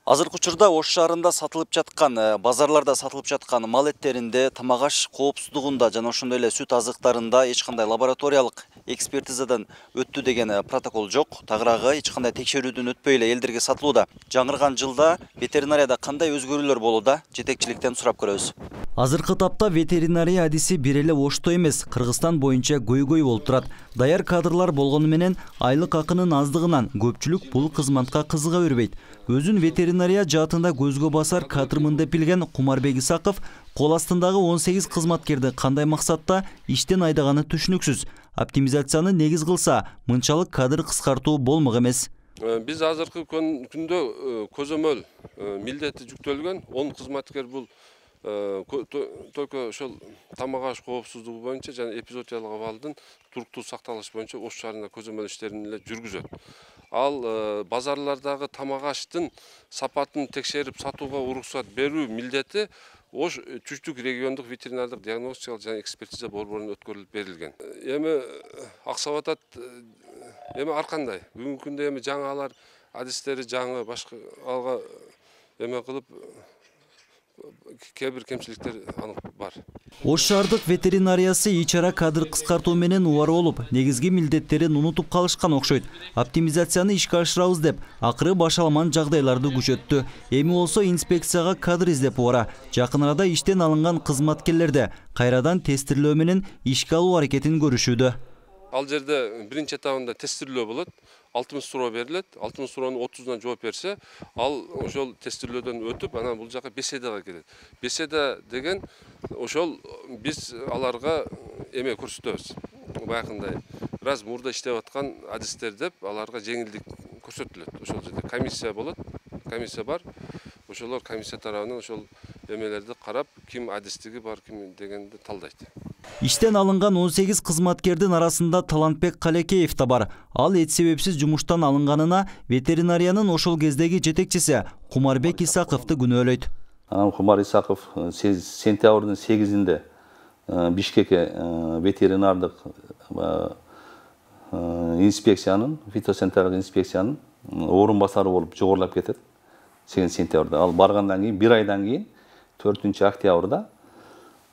Азыркы учурда Ош шаарында сатылып жаткан, базарларда сатылып жаткан мал эттеринде тамак аш коопсуздугунда жана ошондой эле сүт азыктарында эч кандай лабораториялык экспертизадан өттү деген протокол жок. Тагыраагы эч кандай текшерүүдөн өтпөй эле элдерге сатылууда. Жаңырган жылда ветеринарияда кандай өзгөрүүлөр болууда? Жетекчиликтен сурап көрөбүз. Азыркы тапта ветеринария адиси бир эле Ошто эмес, Кыргызстан боюнча көйгөй болуп турат. Даяр кадрлар болгону менен айлык акынын аздыгынан көпчүлүк бул кызматка кызыга бербейт. Өзүн ветеринария жаатында көзгө басар кадрмын деп билген Кумарбек Исаков кол астындагы 18 кызматкерди кандай максатта иштен айдаганы түшүнүксүз. Оптимизацияны негиз кылса, мынчалык кадр кыскартуу болмок эмес. Биз азыркы күндө көзөмөл милдети жүктөлгөн 10 кызматкер бул только ошол тамак аш коопсуздугу боюнча жана эпизоотиялык абалдын туруктуу сакталышы боюнча Ош шаарында көзөмөл иштерин эле жүргүзөт. Ал базарлардагы тамак аштын сапатын текшерип сатууга уруксат берүү милдети Ош Түштүк региондук ветеринардык диагностикалык жана экспертиза борборунда өткөрүлүп берилген. Эми аксап атат, эми ар кандай. Бүгүнкү күндө эми жаңалар адистери жаңы башка алга эме кылып кээ бир кемчиликтер анык бар. Ош шаардык ветеринариясы ичара кадр кыскартуу менен убар болуп, негизги милдеттерин унутуп калышкан окшойт. Оптимизацияны ишке ашырабыз деп, акыры башаламан жагдайларды күчөттү. Эми болсо инспекцияга кадр издеп бара. Жакын арада иштен алынган кызматкерлерди кайрадан тестирлөө менен ишке алуу аракетин көрүшүүдө. Ал жерде биринчи этабында тестирлөө болот. 60 суроо берилет. 60 суроонун 30-унан жооп берсе, ал ошол тестирлөөдөн өтүп, анан бул жака беседага келет. Беседа деген ошол биз аларга эме көрсөтөбүз. Баягындай бир аз мурда иштеп аткан адистер деп аларга жеңилдик көрсөтүлөт. Ошол жерде комиссия болот. Комиссия бар. Ошолор комиссия тарабынан ошол эмелерди карап, ким адистиги бар, ким дегенди талдайт. Иштен алынган 18 кызматкердин арасында Талантбек Калекеев да бар. Ал эч себепсиз жумуштан алынганына ветеринариянын ошол кездеги жетекчиси Кумарбек Исаковду күнөөлөйт. Кумар Исаков сентябрдын 8-inde Бишкекке ветеринардык инспекциянын, фитосанитардык инспекциянын орун басары болуп жогорулап кетет. 8 сентябрда. Ал баргандан кийин 1 айдан кийин 4-октябрда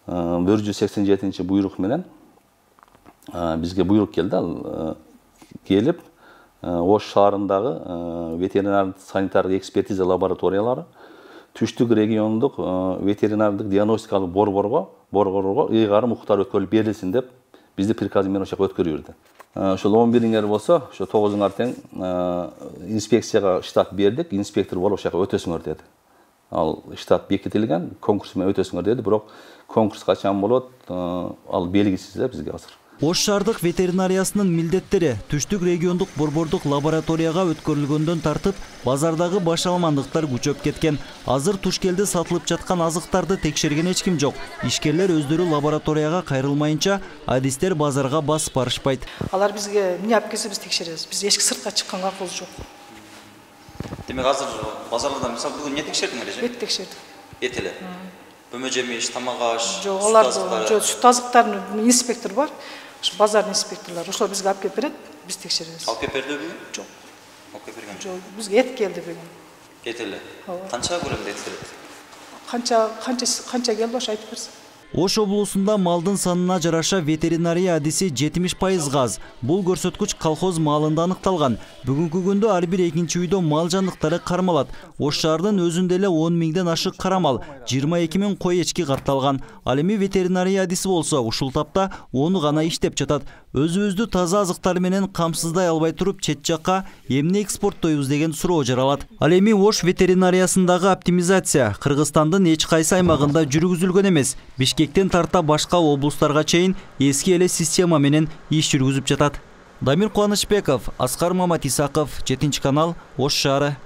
187 буйрук менен бизге буйрук келди. Ал келип Ош шаарындагы ветеринардык санитардык экспертиза лабораториялары Түштүк региондук ветеринардык диагностикалык борборго ыйгарым уктар өткөрүлүп берилсин деп бизди приказ менен ошол жака өткөрүп берди. Ошол 11-иңер болсо, ошо 9-ыңар тең инспекцияга штат бердик, инспектор болуп ошол жака өтөсүңөр деди. Ал штат бекитилген, конкурс менен өтөсүңөр деди, бирок конкурс качан болот, ал белгисиз бизге азыр. Ош шаардык ветеринариясынын милдеттери Түштүк региондук борбордук лабораторияга өткөрүлгөндөн тартып, базардагы башаламандыктар күчөп кеткен. Азыр туш келди сатылып жаткан азыктарды текшерген эч ким жок. Ишкерлер өздөрү лабораторияга кайрылмайынча, адистер базарга басып барышпайт. Алар бизге эмне алып келсе биз текшеребиз. Биз эчки сыртка чыкканга акыл жок. Демек азыр базарларда мисалы бүгүн эмне текшердиңер эже? Эт текшердик. Эт эле. Бөмө жемиш, тамак аш, жок, алар сүт азыктарын инспектор бар. Базар инспекторлар ошол бизге алып келип берет, биз текшеребиз. Алып келип берди бүгүн? Жок. Алып келип берген жок. Бизге эт келди бүгүн. Эт эле. Канча көлөмдө эт келет? Канча келди ошо айтып берсин. Ош облусунда малдын санына жараша ветеринария адиси 70% аз. Бул көрсөткүч колхоз малында аныкталган. Бүгүнкү күндө ар бир экинчи үйдө мал жандыктары кармалат. Ош шаарынын өзүндө эле 10 миңден ашык карамал, 22 миң кой эчки катталган. Ал эми ветеринария адиси болсо ушул тапта 10 гана иштеп жатат. Өзүбүздү таза азыктар менен камсыздай албай туруп чет жакка эмне экспорттойбуз деген суроо жаралат. Ал эми Ош ветеринариясындагы оптимизация Кыргызстандын эч кайсы аймагында жүргүзүлгөн эмес. Бишкектен тарта башка облустарга чейин эски эле система менен иш жүргүзүп жатат. Дамир Кубанычбеков, Аскар Мамат Исаков, 7 канал, Ош шаары.